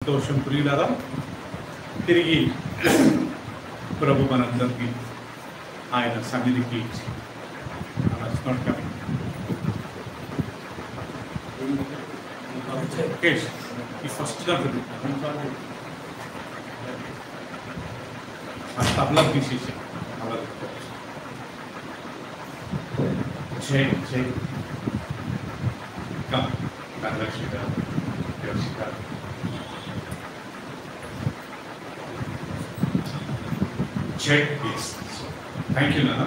సంతోషం ప్రియులారా, తిరిగి ప్రభు మనందరికీ ఆయన సన్నిధికి ఈ ఫస్ట్ తబలా తీసేసి జై జై ధనలక్ష్మి గారు, యోషి గారు, జై ప్లీజ్. థ్యాంక్ యూ నాన్న.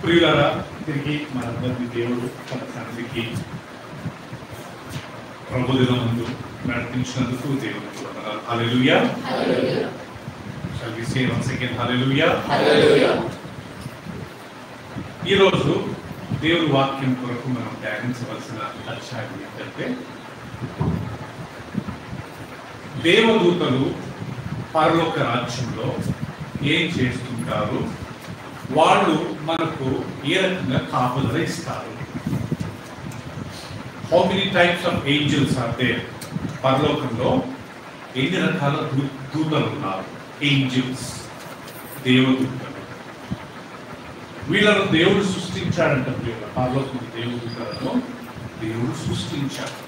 ప్రియులారా, తిరిగి మనందరినీ దేవుడు తన సన్నిధికి ప్రభుదినం ముందు నడిపించినందుకు దేవుడు హల్లెలూయా. Shall we say once again hallelujah? ఈరోజు దేవుడి వాక్యం కొరకు మనం ధ్యానించవలసిన అధ్యాయం ఏంటంటే, దేవదూతలు పరలోక రాజ్యంలో ఏం చేస్తుంటారు, వాళ్ళు మనకు ఏ రకంగా కాపుదల ఇస్తారు. How many types of angels are there? పరలోకంలో ఎన్ని రకాల దూతలు ఉన్నారు? ఏంజల్స్, దేవదూతలు. వీళ్ళను దేవుడు సృష్టించాడంట. పరలోకం దేవదూతలను దేవుడు సృష్టించాడు.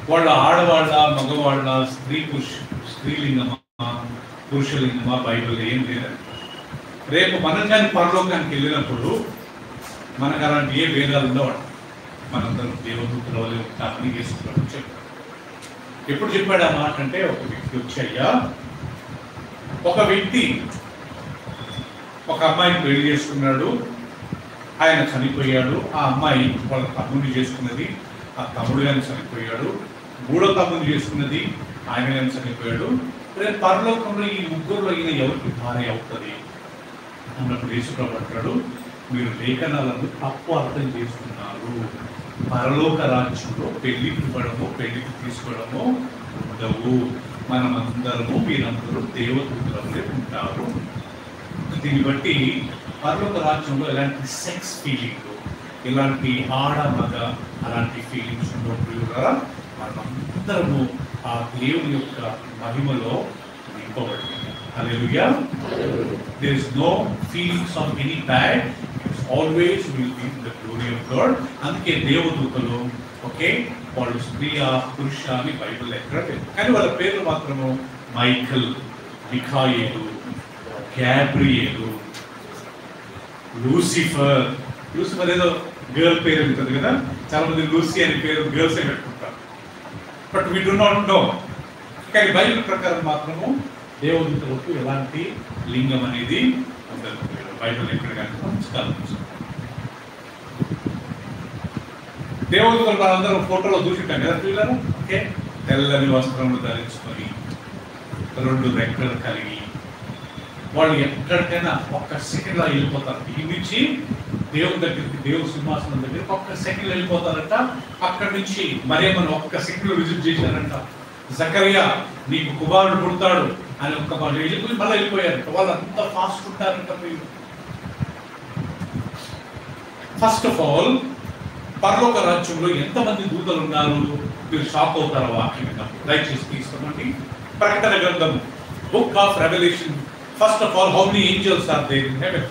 వాళ్ళ ఆడవాళ్ళ, మగవాళ్ళ, స్త్రీలింగమా, పురుషలింగమా బైబిల్ ఏం లేదండి. రేపు మనం కానీ పరలోకానికి వెళ్ళినప్పుడు మనకు అలాంటి ఏ భేదాలు ఉండవు. మనందరం దేవదూతల వల్ల ఉంటామని యేసుప్రభు చెప్పాడు. ఎప్పుడు చెప్పాడు ఆ మాట అంటే, ఒక వ్యక్తి వచ్చాయ్యా, ఒక వ్యక్తి ఒక అమ్మాయిని పెళ్లి చేసుకున్నాడు, ఆయన చనిపోయాడు. ఆ అమ్మాయి వాళ్ళ తమ్ముడిని చేసుకున్నది, ఆ తమ్ముడు కానీ చనిపోయాడు. మూడో తమ్ముడిని చేసుకున్నది, ఆయన కానీ చనిపోయాడు. రేపు పరలోకంలో ఈ ముగ్గురులో ఈయన ఎవరికి భార్య అవుతుంది అన్నప్పుడు యేసుప్రభు అంటాడు, మీరు లేఖనాలను తప్పు అర్థం చేస్తున్నారు. పరలోక రాజ్యంలో పెళ్లికి ఇవ్వడము, పెళ్లికి తీసుకోవడము ఉండవు. మనమందరము, మీరందరూ దేవదూతలే ఉంటారు. దీన్ని బట్టి పరలోక రాజ్యంలో ఎలాంటి సెక్స్ ఫీలింగ్, ఇలాంటి ఆడ మగ అలాంటి ఫీలింగ్స్ ఉండవు. మనమందరము ఆ దేవుని యొక్క మహిమలో నింపబడింది. హల్లెలూయా. There is no feelings of any bad. It's always will be the glory of God. అందుకే దేవదూతలు ఓకే, వాళ్ళు స్త్రీయా పురుష అని బైబిల్ ఎక్కడ లేదు. కానీ వాళ్ళ పేర్లు మాత్రము మైఖల్, మిఖాయేలు, గ్యాబ్రియేలు, లూసిఫర్. లూసిఫర్ ఏదో గర్ల్ పేరు ఉంటుంది కదా, చాలా మంది లూసీ అనే పేరు గర్ల్స్ ఏ పెట్టుకుంటారు. But we do not know. కానీ బైబిల్ ప్రకారం మాత్రము దేవదూతలకు ఎలాంటి లింగం అనేది ఉండదు. బైబిల్ ఎక్కడ కానీ దేవదూతలు మనందరూ ఫోటోలో చూసింటాం కదా పిల్లలు. ఓకే, తెల్లని వస్త్రములు ధరించుకొని, రెండు రెక్కలు కలిగి, వాళ్ళు ఎక్కడికైనా ఒక్క సెకండ్లో వెళ్ళిపోతారు. ఈ నుంచి దేవుని దగ్గరికి, దేవుని సింహాసనం దగ్గరికి ఒక్క సెకండ్లో వెళ్ళిపోతారంట. అక్కడి నుంచి మరియమ్మను ఒక్క సెకండ్లో విజిట్ చేశారంట. జకరియా నీకు కుమారుడు పుడతాడు అని ఒక్క వాళ్ళు వెళ్ళిపోయి మళ్ళీ వెళ్ళిపోయారంట. వాళ్ళు అంత ఫాస్ట్ ఉంటారంట. ఫస్ట్ ఆఫ్ ఆల్, పరలోక రాజ్యంలో ఎంతమంది దూతలు ఉన్నారు మీరు షాక్ అవుతారు వాక్యం. దయచేసి తీసుకోండి. ప్రకటన గ్రంథం, book of revolution. First of all, how many angels are there in heaven?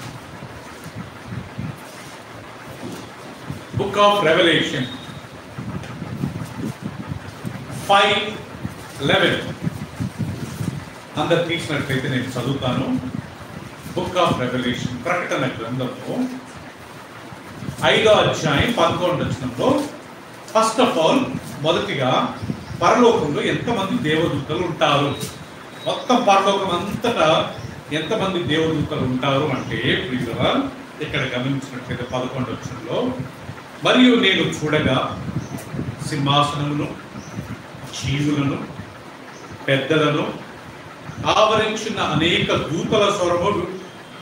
Book of revolution 5:11 అందరు తీసినట్లయితే నేను చదువుతాను. బుక్ ఆఫ్ రెవల్యూషన్, ప్రకటన గ్రంథము 5వ అధ్యాయం 11వ వచనంలో, ఫస్ట్ ఆఫ్ ఆల్, మొదటిగా పరలోకంలో ఎంతమంది దేవదూతలు ఉంటారు, మొత్తం పరలోకం అంతటా ఎంతమంది దేవదూతలు ఉంటారు అంటే, ప్రియులారా ఇక్కడ గమనించినట్లయితే 11వ వచనంలో, మరియు నేను చూడగా సింహాసనమును, జీవులను, పెద్దలను ఆవరించిన అనేక దూతల స్వరము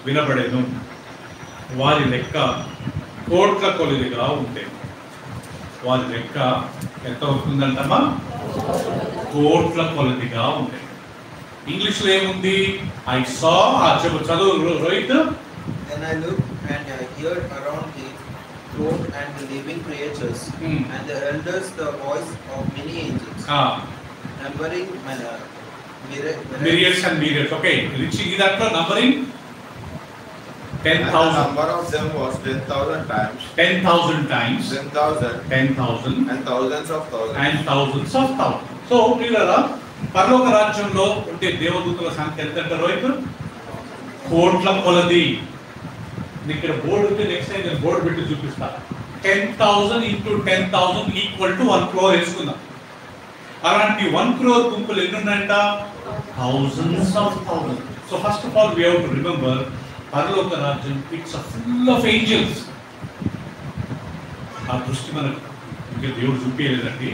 వినబడెను. వారి లెక్క కోట్ల కొలదిగా ఉండేది. వారి లెక్క ఎంత అవుతుందంటమ్మా? కోట్ల కొలదిగా ఉండేది. ఇంగ్లీష్ లో ఏముంది? ఐ సా, చదువు Rohit. Then I looked and I heard around the four, and the living creatures, and the elders the voice of many angels, numbering myriads and myriads. Okay, reaching that numbering 10,000. The number of them was 10,000 times. 10,000 times. 10,000. 10,000. And thousands of thousands. And thousands of thousands. So, ప్రియులారా పరలోక రాజ్యంలో ఉండే దేవదూతల సంఖ్య ఎంత అంటే రోహిత్ కోట్ల కొలది. ఇక్కడ బోర్డు ఉంటే నెక్స్ట్ టైం నేను బోర్డు పెట్టి చూపిస్తా. 10,000 into 10,000 ఈక్వల్ టు 1 crore వేసుకుందాం. అలాంటి 1 crore గుంపులు ఎన్ని ఉన్నాయంట? Thousands of thousands. So first of all we have to remember పరలోక రాజ్యం ఇట్స్ ఫుల్ ఆఫ్ ఏంజల్స్. ఆ దృష్టి మనకు ఇంకా దేవుడు చూపించలేదండి.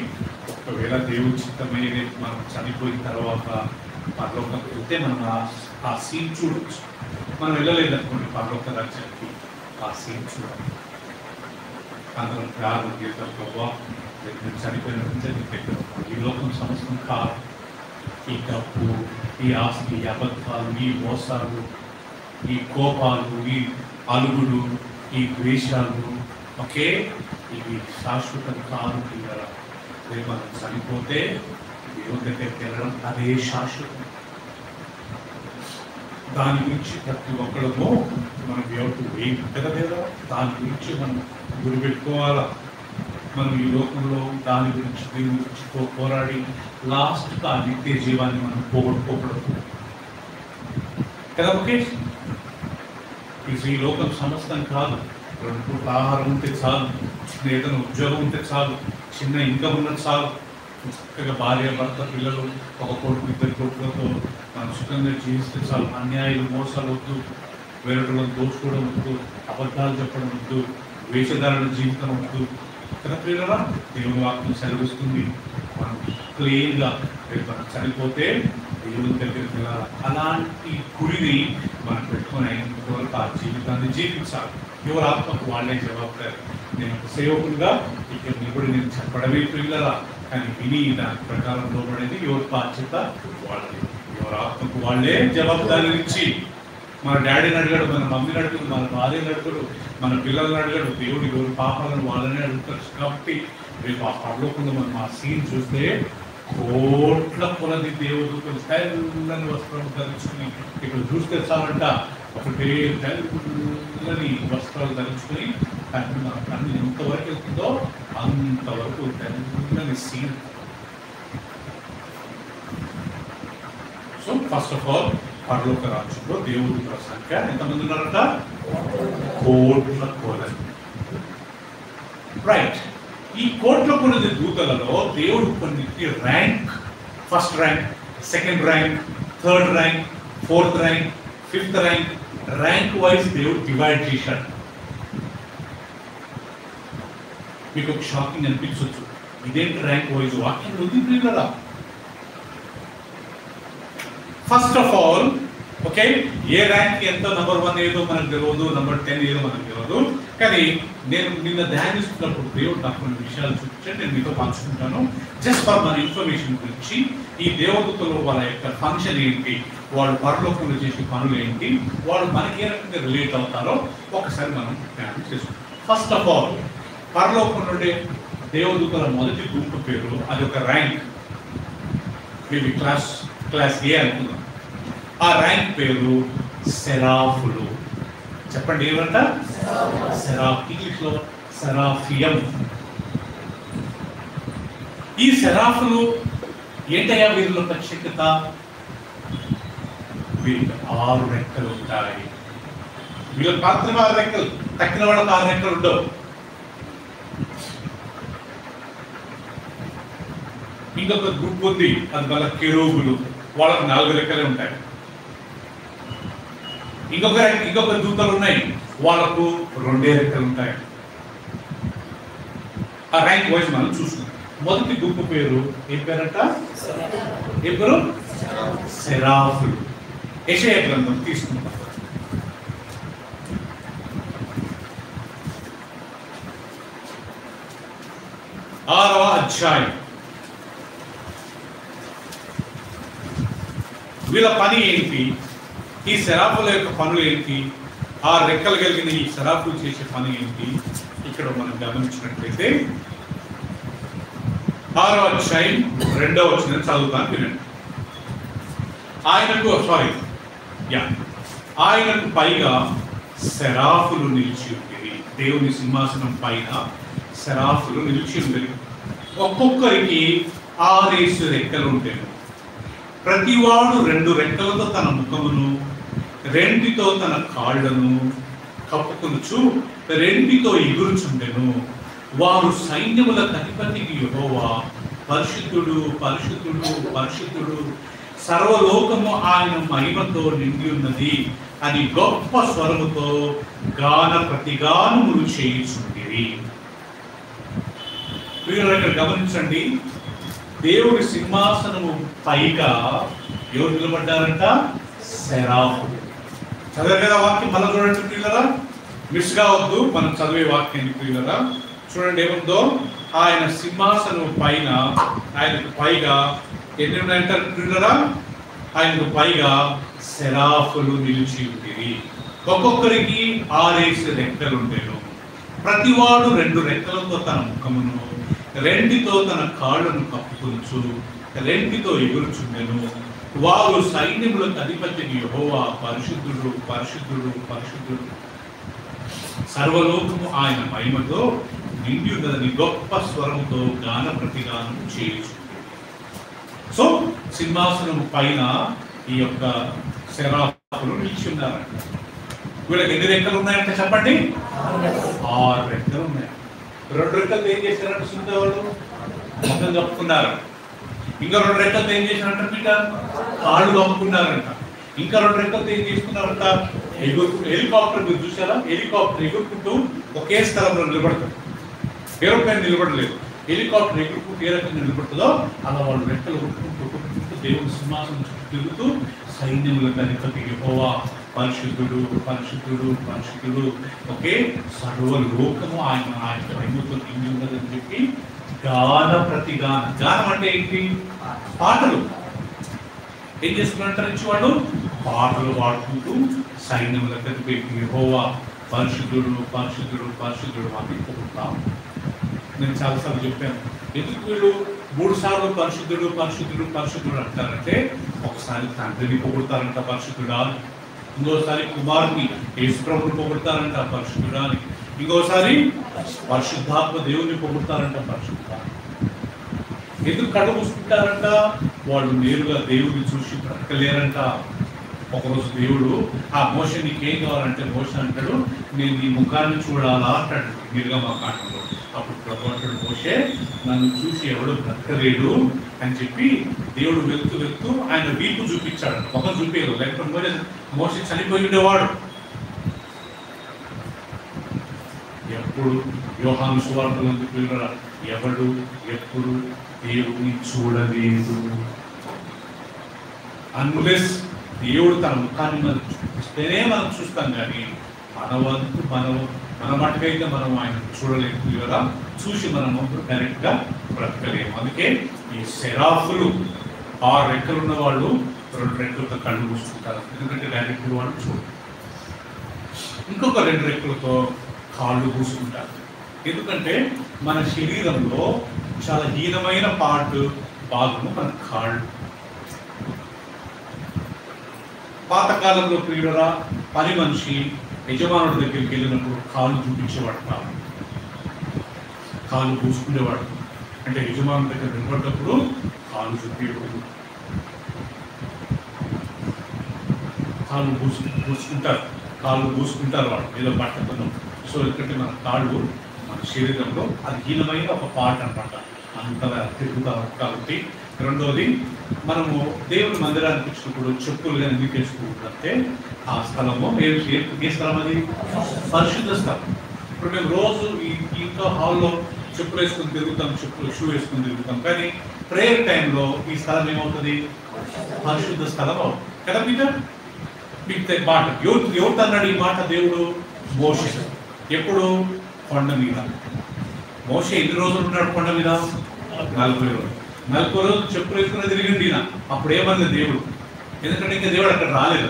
ఒకవేళ దేవుడు చిత్తమైనది మనం చనిపోయిన తర్వాత పరలోకం వెళ్తే మనం ఆ సీన్ చూడవచ్చు. మనం వెళ్ళలేదనుకోండి పరలోక రాజ్యానికి, ఆ సీన్ చూడాలి. అందరం ప్రార్థన చేస్తాం, ప్రభా నేను చనిపోయిన ఈ లోకం సమస్తం కాదు. ఈ డబ్బు, ఈ ఆస్తి, ఈ అబద్ధాలు, ఈ మోసాలు, ఈ కోపాలు, ఈ అలుగుడు, ఈ ద్వేషాలు, ఓకే, ఇవి శాశ్వతం కాదు. రేపు మనం చనిపోతే దేవుని దగ్గరికి వెళ్ళడం అదే శాశ్వతం. దాని గురించి ప్రతి ఒక్కడము మనం ఏం కదా దాని గురించి మనం గురిపెట్టుకోవాలా. మనం ఈ లోకంలో దాని గురించి దీని గురించి పోరాడి లాస్ట్గా నిత్య జీవాన్ని మనం పోగొట్టుకోకూడదు కదా. ఓకే, ఈ లోకం సమస్తం కాదు. 2 పూట్ల ఆహారం ఉంటే చాలు, చిన్న ఏదైనా ఉద్యోగం ఉంటే చాలు, చిన్న ఇన్కమ్ ఉన్నది చాలు, చక్కగా భార్య భర్త పిల్లలు, ఒక కొడుకు 2 కొడుకులతో మనం సుఖంగా జీవిస్తే చాలు. అన్యాయాలు మోసాలు వద్దు, వేరొకలను దోచుకోవడం వద్దు, అబద్ధాలు చెప్పడం వద్దు, వేషధారణ జీవితం వద్దు కదా పిల్లరా. దేవుని వాక్యం సెలవిస్తుంది మనం క్లీన్గా రేపు మనం చనిపోతే దేవుని దగ్గరికి వెళ్ళాలి. అలాంటి గుడిని మనం పెట్టుకొని అయినంత వరకు ఆ జీవితాన్ని జీవించాలి. ఎవరు ఆత్మకు వాళ్ళే జవాబుదారు. నేను ఒక సేవకులుగా ఇక్కడ నిలబడి నేను చెప్పడమే పిల్లరా, కానీ విని దాని ప్రకారం లోబడేది ఎవరి బాధ్యత వాళ్ళది. ఎవరు ఆత్మకు వాళ్ళే జవాబుదారు ఇచ్చి, మన డాడీని అడిగాడు, మన మమ్మీని అడుగుడు, మన భార్యని అడుగుడు, మన పిల్లల్ని అడిగాడు. దేవుడు ఎవరి పాపాలను వాళ్ళనే అడుగుతారు. కాబట్టి రేపు ఆ పరలోకంలో మనం ఆ సీన్ చూస్తే కోట్ల కొలది దేవుడు తెల్లని వస్త్రం ధరించుకుని, ఇక్కడ చూస్తే చాలంట ఒకటే తెల్లని వస్త్రాలు ధరించుకుని మన కన్ను ఎంతవరకు వెళ్తుందో అంతవరకు తెల్లని scene. So first of all పరలోక రాజ్యంలో దేవుడి సంఖ్య ఎంతమంది ఉన్నారంట? కోట్ల కొలది. రైట్. ఈ కోట్ల కొలది దూతలలో దేవుడు కొన్ని rank, first rank, second rank, third rank, fourth rank, fifth rank, rank wise దేవుడు డివైడ్ చేశాడు. మీకు ఒక షాకింగ్ అనిపించవచ్చు, ఇదేంటి ర్యాంక్ వైజ్ వాక్యం ఉంది కదా. First of all okay, A rank ఎంత నంబర్ 1 ఏదో మనకు తెలియదు, నంబర్ 10 ఏదో మనకు తెలియదు. కానీ నేను నిన్న ధ్యానిస్తున్నప్పుడు దేవుడు నాకు కొన్ని విషయాలు చూపించాడు, నేను మీతో పంచుకుంటాను. జస్ట్ ఫర్ మన ఇన్ఫర్మేషన్ గురించి. ఈ దేవదూతలు వాళ్ళ యొక్క ఫంక్షన్ ఏంటి, వాళ్ళు పరలోకంలో చేసే పనులు ఏంటి, వాళ్ళు మనకి ఏ రకంగా రిలేట్ అవుతారో ఒకసారి మనం ధ్యానం చేసుకుంటాం. ఫస్ట్ ఆఫ్ ఆల్ పరలోకం నుండి దేవదూతల మొదటి గుంపు పేరు, అది ఒక ర్యాంక్. మేబీ క్లాస్ ఏ అనుకుందాం. ఆ ర్యాంక్ పేరు సెరాఫులు. చెప్పండి ఏమంట? సెరాఫ్. ఇంగ్లీష్లో సెరాఫియం. ఈ సెరాఫులు ఏంటయ్యా వీరిలో ప్రత్యేకత? వీరికి 6 రెక్కలు ఉంటాయి. వీళ్ళకి మాత్రమే 6 రెక్కలు, తక్కిన వాళ్ళకి 6 రెక్కలు ఉండవు. ఇంకొక గ్రూప్ ఉంది, అది వాళ్ళ కెరూబులు, వాళ్ళకి 4 రెక్కలే ఉంటాయి. ఇంకొక దూతలు ఉన్నాయి, వాళ్ళకు 2 రెక్కలు ఉంటాయి. ఆ ర్యాంక్ వైజ్ మనం చూస్తున్నాం. మొదటి గుంపు పేరు ఏం పేరంట? ఏం పేరు? సెరాఫులు. యెషయా గ్రంథం తీసుకుంటాం. ఆరవ అధ్యాయం. వీళ్ళ పని ఏంటి? ఈ సెరాఫుల యొక్క పనులు ఏంటి? ఆ రెక్కలు కలిగిన ఈ సెరాఫులు చేసే పని ఏంటి? ఇక్కడ మనం గమనించినట్లయితే 6వ అధ్యాయం 2వ వచనం చదువుతాను, వినండి. ఆయనకు పైగా సెరాఫులు నిలిచి ఉండేవి. దేవుని సింహాసనం పైన సెరాఫులు నిలిచి ఉండేవి. ఒక్కొక్కరికి 6 రెక్కలు ఉండేవి. ప్రతివాడు 2 రెక్కలతో తన ముఖమును, 2తో తన కాళ్లను కప్పుకొనుచు 2తో ఎగురుచుండెను. వారు సైన్యములకు అధిపతికి యెహోవా పరిశుద్ధుడు, పరిశుద్ధుడు, పరిశుద్ధుడు, సర్వలోకము ఆయన మహిమతో నిండి ఉన్నది అని గొప్ప స్వరముతో గాన ప్రతిగానములు చేయుచుండిరి. మీరు ఇక్కడ గమనించండి, దేవుడి సింహాసనము పైగా ఎవరు నిలబడ్డారంట? సెరాఫులు. చదివే కదా వాక్యం, మళ్ళీ చూడండి ప్రియులరా, మిస్ కావద్దు మనం చదివే వాక్యాన్ని ప్రియులరా. చూడండి ఏముందో, ఆయన సింహాసనం పైన ఆయనకు పైగా ఎన్ని ఉన్నాయంటారు ప్రియులరా? ఆయనకు పైగా సెరాఫులు నిలిచి ఉండేవి. ఒక్కొక్కరికి 6 రెక్కలు ఉండేను. ప్రతివాడు 2 రెక్కలతో తన ముఖమును, 2తో తన కాళ్ళను కప్పుకొనుచు 2తో ఎగురుచుండెను. వారు సైన్యములకు అధిపతికి యెహోవా పరిశుద్ధుడు, పరిశుద్ధుడు, పరిశుద్ధుడు, సర్వలోకము ఆయన మహిమతో నిండి ఉన్నదని గొప్ప స్వరముతో గాన ప్రతిగానం చేయుచుండెను. సో సింహాసనం పైన ఈ యొక్క సెరాఫులు నిలిచి ఉన్నారంట. వీళ్ళకి ఎన్ని రెక్కలు ఉన్నాయంటే చెప్పండి? 6 రెక్కలు ఉన్నాయి. 2 రెక్కలు ఏం చేశారంటే సుందరవాళ్ళు ముఖం కప్పుకున్నారు. ఇంకా 2 రెక్కలతో ఏం చేశారంట? బిడ్డ కాళ్ళు కప్పుకున్నారంట. ఇంకా 2 రెక్కలతో ఏం చేసుకున్నారంట? హెలికాప్టర్. మీరు చూసారా? హెలికాప్టర్ ఎగురుకుంటూ ఒకే స్థలంలో నిలబడతారు. ఏరోప్లేన్ నిలబడలేదు. హెలికాప్టర్ ఎగురుకుంటూ ఏ రకంగా నిలబడుతుందో అలా వాళ్ళు రెక్కలు కొట్టుకుంటూ దేవుని సింహాసనం చుట్టూ తిరుగుతూ సైన్యములకు అధిపతి యెహోవా పరిశుద్ధుడు, పరిశుద్ధుడు, పరిశుద్ధుడు, ఒకే సర్వలోకము ఆయన మహిమతో నిండి ఉన్నదని చెప్పి గాన ప్రతిగాన. గానం అంటే ఏంటి? పాటలు. ఏం చేస్తున్నట్టు నుంచి వాళ్ళు పాటలు పాడుకుంటూ సైన్యములకు అధిపతి యెహోవా పరిశుద్ధుడు, పరిశుద్ధుడు, పరిశుద్ధుడు అని పొగుడుతాం. నేను చాలాసార్లు చెప్పాను, ఎందుకు వీళ్ళు 3 సార్లు పరిశుద్ధుడు, పరిశుద్ధుడు, పరిశుద్ధుడు అంటారంటే, ఒకసారి తండ్రిని పొగుడతారంట పరిశుద్ధుడా, ఇంకోసారి కుమారుని యేసుప్రభుని పొగుడతారంట పరిశుద్ధుడా అని, ఇంకోసారి పరిశుద్ధాత్మ దేవుని పొగుడతారంట పరిశుద్ధ. ఎందుకు కళ్ళు మూసుకుంటారంట? వాళ్ళు నేరుగా దేవుడిని చూసి బ్రతకలేరంట. ఒకరోజు దేవుడు ఆ మోషే నీకేం కావాలంటే, మోషే అంటాడు నేను నీ ముఖాన్ని చూడాలా అంటాడు నిర్గమకాండంలో. అప్పుడు ప్రభు అంటాడు, మోషే నన్ను చూసి ఎవడు బ్రతకలేడు అని చెప్పి దేవుడు వెళ్తూ వెళ్తూ ఆయన వీపు చూపించాడు, ముఖం చూపించదు. లేకపోతే మోషే చనిపోయి ఉండేవాడు. ఎప్పుడు యోహాను సువార్తలో పిల్లల ఎవడు ఎప్పుడు దేవుని చూడలేదు. అన్లెస్ దేవుడు తన ముఖాన్ని మనం చూపిస్తేనే మనం చూస్తాం, కానీ మన వంతు మన మటుకైతే మనం ఆయన చూడలేదు కదా, చూసి మనము డైరెక్ట్గా బ్రతకలేము. అందుకే ఈ సెరాఫులు 6 రెక్కలు ఉన్న వాళ్ళు 2 రెక్కలతో కళ్ళు మూసుకుంటారు, ఎందుకంటే డైరెక్ట్ వాళ్ళు చూడరు. ఇంకొక 2 రెక్కలతో కాళ్ళు పూసుకుంటారు, ఎందుకంటే మన శరీరంలో చాలా హీనమైన భాగము మన కాళ్ళు. పాతకాలంలో ప్రియుడరా పని మనిషి యజమానుడి దగ్గరికి వెళ్ళినప్పుడు కాళ్ళు చూపించేవాడు కాదు, కాళ్ళు పూసుకునేవాడు. అంటే యజమానుడి దగ్గర నిలబడ్డప్పుడు కాళ్ళు చూపించకూడదు, కాళ్ళు పూసుకుంటారు వాళ్ళు ఏదో పట్టకున్నాం. సో ఎందుకంటే మన కాళ్ళు మన శరీరంలో అది హీనమైన ఒక పార్ట్ అనమాట, అంతలా తిరుగుతారు కాబట్టి. రెండోది, మనము దేవుని మందిరానికి వచ్చినప్పుడు చెప్పులు కానీ ఎందుకు వేసుకుంటుందంటే ఆ స్థలము ఏ స్థలం? అది పరిశుద్ధ స్థలం. ఇప్పుడు మేము రోజు ఈ ఇంట్లో హాల్లో చెప్పులు వేసుకుని తిరుగుతాం, షూ వేసుకుని తిరుగుతాం, కానీ ప్రేయర్ టైంలో ఈ స్థలం ఏమవుతుంది? పరిశుద్ధ స్థలం అవుతుంది కదా. మీకు మాట ఎవరు అన్నాడు ఈ మాట? దేవుడు మోషే. ఎప్పుడు? కొండ మీద. మోషే ఎన్ని రోజులు ఉన్నాడు కొండ మీద? 40 రోజులు. 40 రోజులు చెప్పులు వేసుకుని తిరిగింది ఈయన. అప్పుడు ఏమన్నది దేవుడు? ఎందుకంటే ఇంకా దేవుడు అక్కడ రాలేదు.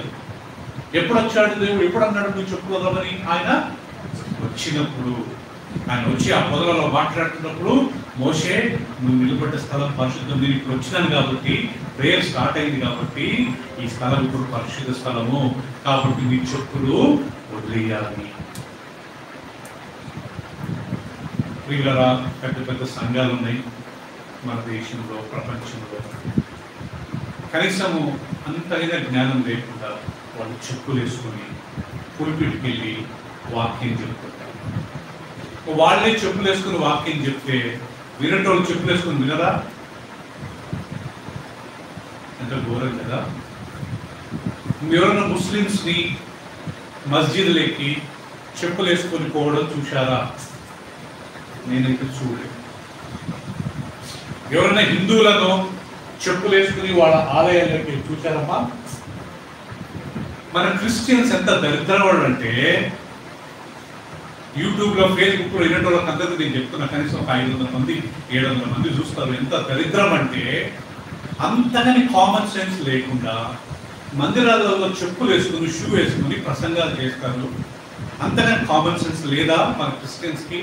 ఎప్పుడు వచ్చాడు దేవుడు? ఎప్పుడు అన్నాడు నువ్వు చెప్పులు వదలమని? ఆయన వచ్చినప్పుడు. ఆయన వచ్చి ఆ పొదలలో మాట్లాడుతున్నప్పుడు, మోషే నువ్వు నిలబడ్డ స్థలం పరిశుద్ధం, నేను ఇప్పుడు వచ్చినాను కాబట్టి, ప్రేయర్ స్టార్ట్ అయింది కాబట్టి ఈ స్థలం ఇప్పుడు పరిశుద్ధ స్థలము, కాబట్టి నీ చెప్పులు వదిలేయాలి. ప్రియులరా, పెద్ద పెద్ద సంఘాలు ఉన్నాయి మన దేశంలో, ప్రపంచంలో. కనీసము అంతైన జ్ఞానం లేకుండా వాళ్ళు చెప్పులు వేసుకొని పుల్పిట్కి వెళ్ళి వాక్యం చెప్తుంటారు. వాళ్ళే చెప్పులు వేసుకుని వాక్యం చెప్తే వినటోళ్ళు చెప్పులు వేసుకుని వినరా? ఎంత ఘోరం కదా. ఎవరైనా ముస్లిమ్స్ని మస్జిద్లకి చెప్పులు వేసుకొని పోవడం చూశారా? నేనైతే చూడలేదు. ఎవరైనా హిందువులను చెప్పులు వేసుకుని వాళ్ళ ఆలయాలకి చూశారమ్మా? మన క్రిస్టియన్స్ ఎంత దరిద్ర వాళ్ళు అంటే, యూట్యూబ్లో, ఫేస్బుక్లో ఇలాంటి అందరికీ నేను చెప్తున్నా, కనీసం ఒక 500 మంది 700 మంది చూస్తారు. ఎంత దరిద్రం అంటే, అంతగాని కామన్ సెన్స్ లేకుండా మందిరాలలో చెప్పులు వేసుకుని, షూ వేసుకుని ప్రసంగాలు చేస్తారు. అంతగాని కామన్ సెన్స్ లేదా మన క్రిస్టియన్స్కి?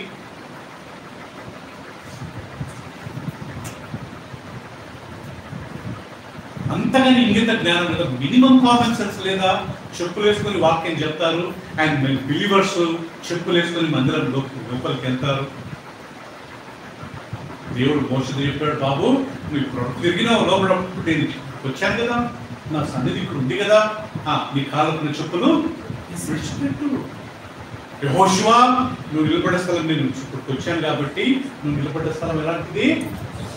అంతగాని ఇంగిత జ్ఞానం లేదా? మినిమం కామన్ సెన్స్ లేదా? చెప్పులు వేసుకొని వాక్యం చెప్తారు, అండ్ బిలీవర్స్ చెప్పులు వేసుకొని మందిరం లోపలికి వెళ్తారు. దేవుడు మోషతో చెప్పాడు, బాబు నువ్వు ఇప్పుడు తిరిగినావు లోపల, నేను వచ్చాను కదా, నా సన్నిధి ఇక్కడ ఉంది కదా, నీ కాళ్ళకున్న చెప్పులు విడిచిపెట్టు. యెహోషువ నువ్వు నిలబడ్డ స్థలం, నేను ఇక్కడికి వచ్చాను కాబట్టి నువ్వు నిలబడ్డ స్థలం ఎలాంటిది?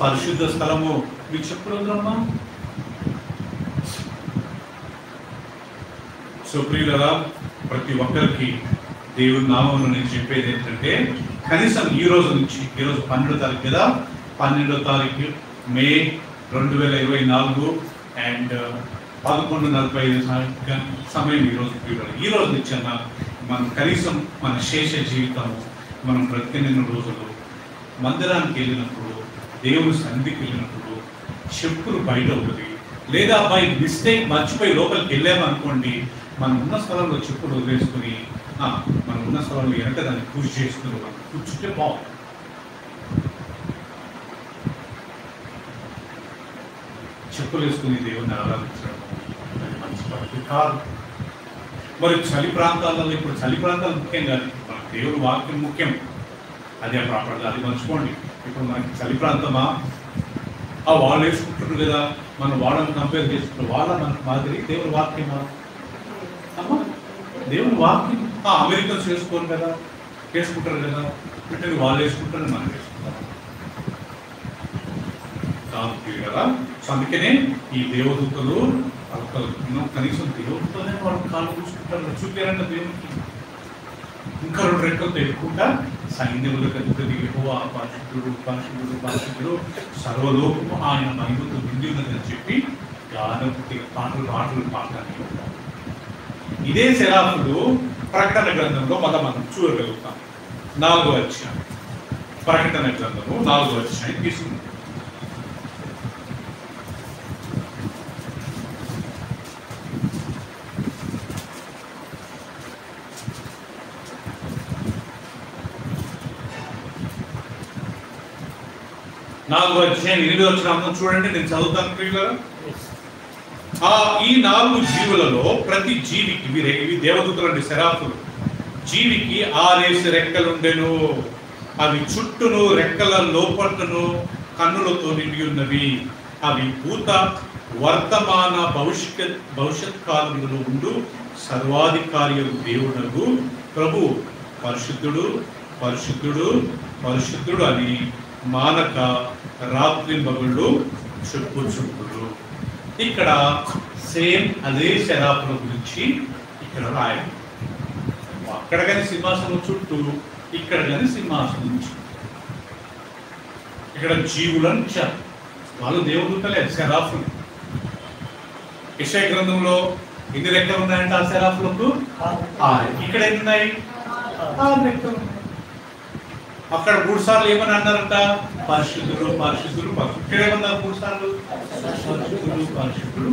పరిశుద్ధ స్థలము. నీ చెప్పులు వదలమ్మా. సో ప్రియులరా, ప్రతి ఒక్కరికి దేవుడి నామంలో నేను చెప్పేది ఏంటంటే, కనీసం ఈ రోజు నుంచి, ఈరోజు 12వ తారీఖు కదా, 12వ తారీఖు మే 2024 అండ్ 11:45 సమయం ఈరోజు. ఈ రోజు నుంచి అన్న మనం కనీసం మన శేష జీవితము, మనం బ్రతికిన రోజులు మందిరానికి వెళ్ళినప్పుడు, దేవుని సన్నిధికి వెళ్ళినప్పుడు చెప్పులు బయట ఉంటుంది, లేదా బై మిస్టేక్ మర్చిపోయి లోపలికి వెళ్ళామనుకోండి, మనం ఉన్న స్థలంలో చెప్పులు వదిలేసుకుని మనం ఉన్న స్థలంలో వెనక దాన్ని పూజ చేసుకుని మనం కూర్చుంటే బాగుంది. చెప్పులు వేసుకుని దేవుని ఆరాధించడం మంచి పద్ధతి కాదు. మరి చలి ప్రాంతాలలో, ఇప్పుడు చలి ప్రాంతాలు ముఖ్యం కాదు, మన దేవుని వాక్యం ముఖ్యం. అదే ప్రాపర్గా అది మర్చిపోండి. ఇప్పుడు మనకి చలి ప్రాంతమా? వాళ్ళు వేసుకుంటారు కదా, మనం వాళ్ళని కంపేర్ చేసుకుంటారు. వాళ్ళ మనకు మాదిరి దేవుని వాక్యమా? అమ్మా, దేవుని వాక్యం. అమెరికన్స్ వేసుకోరు కదా, వేసుకుంటారు కదా, అంటే వాళ్ళు వేసుకుంటారని మనం వేసుకుంటాం కదా. సో అందుకనే ఈ దేవదూతలు కనీసం దేవుడితోనే వాళ్ళు కాళ్ళు చూసుకుంటారు. చూపారంట దేవునికి. ఇంకా 2 రెక్కలతో ఎక్కుంటా సైన్యములకు అధిపతి యెహోవా పరిశుద్ధుడు పరిశుద్ధుడు పరిశుద్ధుడు సర్వలోకము ఆయన మహిమతో నిండి ఉన్నదని చెప్పి పాటలు పాడతారు. ఇదే శరాపులు ప్రకటన గ్రంథంలో మనం చూడగలుగుతాం. 4వ అధ్యాయం, ప్రకటన గ్రంథము 4వ అధ్యాయం తీసుకుంటాం. నాలుగో అధ్యాయం 8వ వచనం చూడండి, నేను చదువుతాను ప్రియులారా. ఈ 4 జీవులలో ప్రతి జీవికి, ఇవి దేవదూతలండి, శరాపులు, జీవికి 6 రెక్కలుండెను. అవి చుట్టూను రెక్కల లోపటను కన్నులతో నిండి ఉన్నవి. అవి భూత వర్తమాన భవిష్యత్ కాలములలో ఉండు సర్వాధికారి దేవుడగు ప్రభు పరిశుద్ధుడు పరిశుద్ధుడు పరిశుద్ధుడు అని మానక రాత్రి మగుళ్ళు చెప్పుచుంటుడు. ఇక్కడ సేమ్ అదే శరాపుల గురించి ఇక్కడ రాయాలి. అక్కడ కానీ సింహాసనం చుట్టూ, ఇక్కడ కానీ సింహాసనం చుట్టూ. ఇక్కడ జీవులను ఇచ్చారు, వాళ్ళు దేవుడుతలే, శరాఫులు. యెషయా గ్రంథంలో ఎన్ని రెక్కలు ఉన్నాయంటే ఆ శరాఫులకు 6. ఇక్కడ ఎన్ని ఉన్నాయి? 6 రెక్కలు. అక్కడ 3 సార్లు ఏమని అన్నారంట? పరిశుద్ధుడు పరిశుద్ధుడు పరిశుద్ధుడు. ఇక్కడ ఏమన్నారు 3 సార్లు? పరిశుద్ధుడు పరిశుద్ధుడు.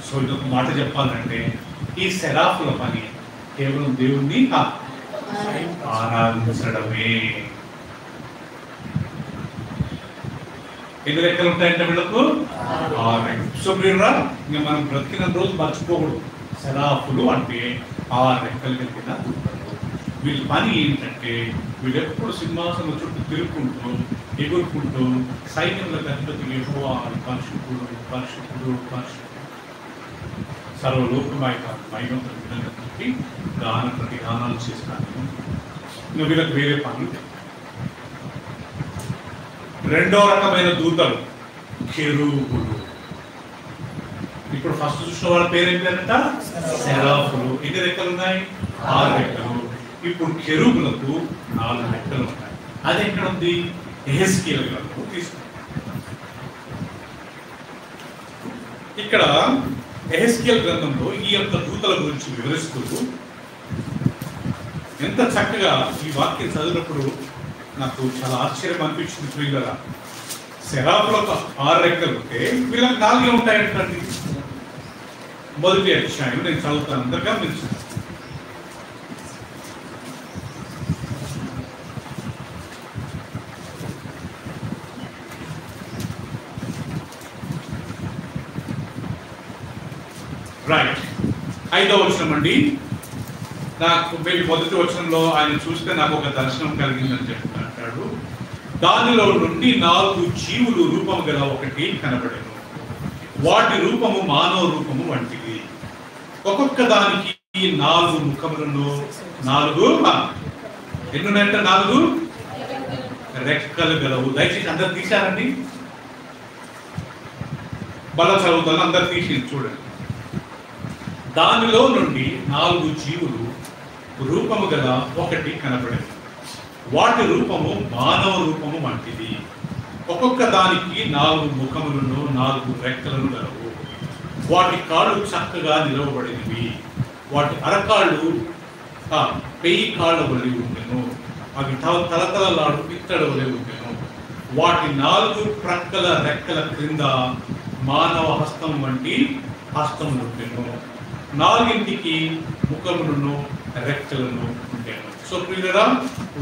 సో ఇదొక మాట చెప్పాలంటే, ఈ సెరాఫుల పని కేవలం దేవుణ్ణి ఆరాధించడమే. ఎన్ని రెక్కలు ఉంటాయంటే వీళ్ళకు? 6 రెక్కలు. సో ప్రియురా, ఇంకా మనం బ్రతికిన రోజు మర్చిపోకూడదు. సెరాఫులు అంటే 6 రెక్కలు కలిగిన వీళ్ళ పని ఏంటంటే వీళ్ళు ఎప్పుడు సింహాసనం చుట్టూ తిరుగుకుంటూ ఎగురుకుంటూ సైన్యంలో అధిపతి యెహోవా పరిశుద్ధుడు పరిశుద్ధుడు పరిశుద్ధుడు సర్వలోకమైన మహిమకి గాన ప్రతిగానాలు చేసినాను. ఇంకా వీళ్ళకి వేరే పనులు. రెండో రకమైన దూతలు కెరూబులు. ఇప్పుడు ఫస్ట్ చూసిన వాళ్ళ పేరు ఏంటంట? సెరాఫులు. ఎన్ని రెక్కలు ఉన్నాయి? 6 రెక్కలు. ఇప్పుడు కెరూబులకు 4 రెక్కలు ఉన్నాయి. అది ఎక్కడ ఉంది? యెహెజ్కేలు గ్రంథంలో తీసుకుంటాం. ఇక్కడ యెహెజ్కేలు గ్రంథంలో ఈ యొక్క దూతల గురించి వివరిస్తూ ఎంత చక్కగా ఈ వాక్యం చదివినప్పుడు నాకు చాలా ఆశ్చర్యం అనిపించింది. ప్రియులరా, సెరాఫులకు 6 రెక్కలు ఉంటే వీళ్ళకి 4 ఉంటాయంటండి. మొదటి అధ్యాయం నేను చదువుతాను, అందరిగా గమనించాను. రైట్, 5వ వచనం అండి. నాకు మొదటి వచనంలో ఆయన చూస్తే నాకు ఒక దర్శనం కలిగిందని చెప్తాడు. దానిలో నుండి 4 జీవులు రూపము గల ఒకటి కనబడెను. వాటి రూపము మానవ రూపము వంటిది. ఒక్కొక్క దానికి 4 ముఖములను 4 ఎన్నున్నాయంటే 4 రెక్కలు గలవు. దయచేసి అందరు తీశారండి, బల చదువుతాను, అందరు తీసి చూడండి. దానిలో నుండి 4 జీవులు రూపము గల ఒకటి కనబడేది. వాటి రూపము మానవ రూపము వంటిది. ఒక్కొక్క దానికి 4 ముఖములను 4 రెక్కలను గలవు. వాటి కాళ్ళు చక్కగా నిలవబడినవి. వాటి అరకాళ్ళు 1000 కాళ్ళ వలె ఉండెను. అవి తలతలలాడు పిత్తడ వలె ఉండెను. వాటి 4 ప్రక్కల రెక్కల క్రింద మానవ హస్తం వంటి హస్తములు ఉండెను. 4ంటికి ముఖములను రెక్కలను ఉండేను. సో ప్రియులరా,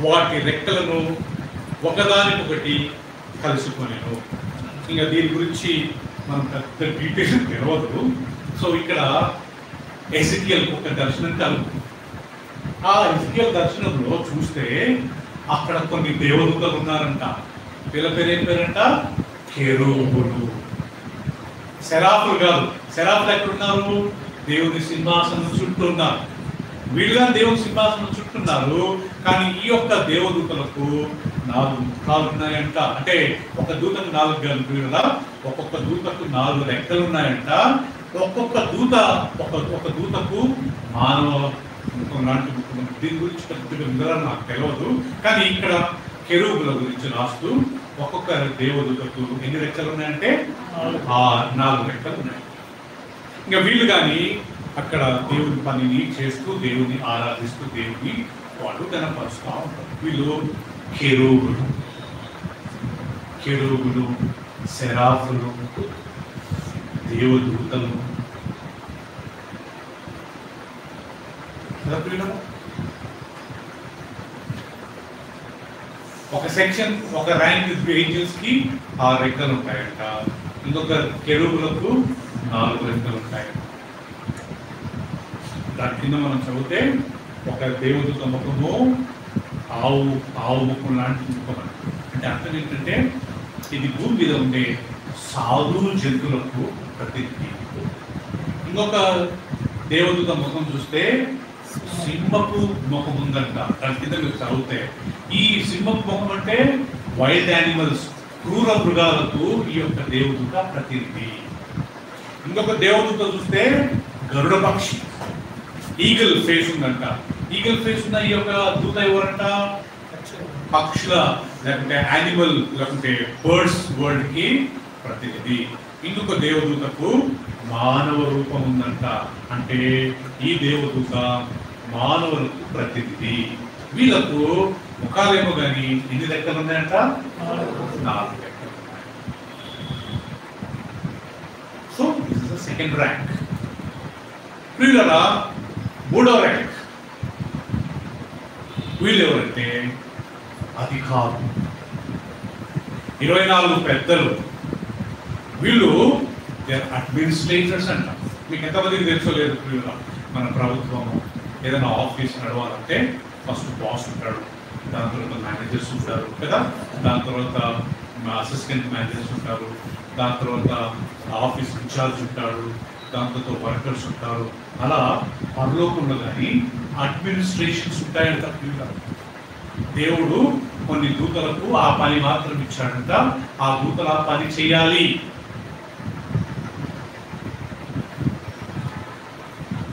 వాటి రెక్కలను ఒకదానికొకటి కలుసుకొనేను. ఇంకా దీని గురించి మనం పెద్ద డీటెయిల్ తెలవదు. సో ఇక్కడ ఎజికియల్ ఒక దర్శనం కలుగు. ఆ ఎజికియల్ దర్శనంలో చూస్తే అక్కడ కొన్ని దేవదూతలు ఉన్నారంట. వీళ్ళ పేరు ఏం పేరంట? కెరూబులు. సెరాఫులు కాదు. సెరాఫులు ఎక్కడున్నారు? దేవుని సింహాసనం చుట్టూ ఉన్నారు. వీళ్ళుగా దేవుని సింహాసనం చుట్టూ ఉన్నారు. కానీ ఈ యొక్క దేవదూతలకు 4 ముఖాలు ఉన్నాయంట. అంటే ఒక దూతకు 4 గలుపులు కదా, ఒక్కొక్క దూతకు 4 రెక్కలు ఉన్నాయంట. ఒక్కొక్క దూత ఒక దూతకు మానవ ముఖం లాంటి ముఖం. దీని గురించి పెద్ద వివరాలు నాకు తెలియదు. కానీ ఇక్కడ కెరూబుల గురించి రాస్తూ ఒక్కొక్క దేవదూతకు ఎన్ని రెక్కలు ఉన్నాయంటే 4 రెక్కలు ఉన్నాయి. ఇంకా వీళ్ళు కానీ అక్కడ దేవుని పనిని చేస్తూ దేవుని ఆరాధిస్తూ దేవుని వాళ్ళు కనపరుస్తూ ఉంటారు. వీళ్ళు కెరూబులు. కెరూబులు, సెరాఫులు, దేవదూతలు. ఒక సెక్షన్, ఒక ర్యాంక్ ఏంజల్స్ కి 6 రెక్కలు ఉంటాయంట. ఇంకొక కెరూబులకు 4 రెక్కలు ఉంటాయి. దాని కింద మనం చదివితే ఒక దేవదూత ముఖము ఆవు ముఖం లాంటి ముఖం. అంటే అర్థం ఏంటంటే ఇది భూమి మీద ఉండే సాధు జంతువులకు ప్రతినిధి. ఇంకొక దేవదూత ముఖం చూస్తే సింహపు ముఖం ఉందంట. దాని కింద మీరు చదివితే ఈ సింహపు ముఖం అంటే వైల్డ్ యానిమల్స్, క్రూర మృగాలకు ఈ యొక్క దేవదూత ప్రతినిధి. ఇంకొక దేవదూత చూస్తే గరుడ పక్షి, ఈగల్ ఫేస్ ఉందంట. ఈగల్ ఫేస్ ఉన్న ఈ యొక్క దూత ఎవరంట? పక్షుల లేకుంటే యానిమల్ లేకుంటే బర్డ్స్ వరల్డ్ కి ప్రతినిధి. ఇంకొక దేవదూతకు మానవ రూపం ఉందంట. అంటే ఈ దేవదూత మానవులకు ప్రతినిధి. వీళ్ళకు ముఖాలేమో కానీ ఎన్ని రెక్కలు ఉన్నాయంట? 4 రెక్కలు ఉన్నాయి. So this is the second rank. ప్రియులరా, మూడవ ర్యాంక్ వీళ్ళు ఎవరంటే అధికారులు, 24 పెద్దలు. వీళ్ళు అడ్మినిస్ట్రేటర్స్ అంట. మీకు ఎంతమందికి తెలుసో లేదు ప్రియుల, మన ప్రభుత్వం ఏదైనా ఆఫీస్ నడవాలంటే ఫస్ట్ బాస్ ఉంటాడు, దాని తర్వాత మేనేజర్స్ ఉంటారు కదా, దాని తర్వాత అసిస్టెంట్ మేనేజర్స్ ఉంటారు, దాని తర్వాత ఆఫీస్ ఇన్ఛార్జ్ ఉంటాడు, దాని తర్వాత వర్కర్స్ ఉంటారు. అలా పరలోకంలో కానీ అడ్మినిస్ట్రేషన్స్ ఉంటాయంట. దేవుడు కొన్ని దూతలకు ఆ పని మాత్రం ఇచ్చాడంట. ఆ దూతలు ఆ పని చేయాలి.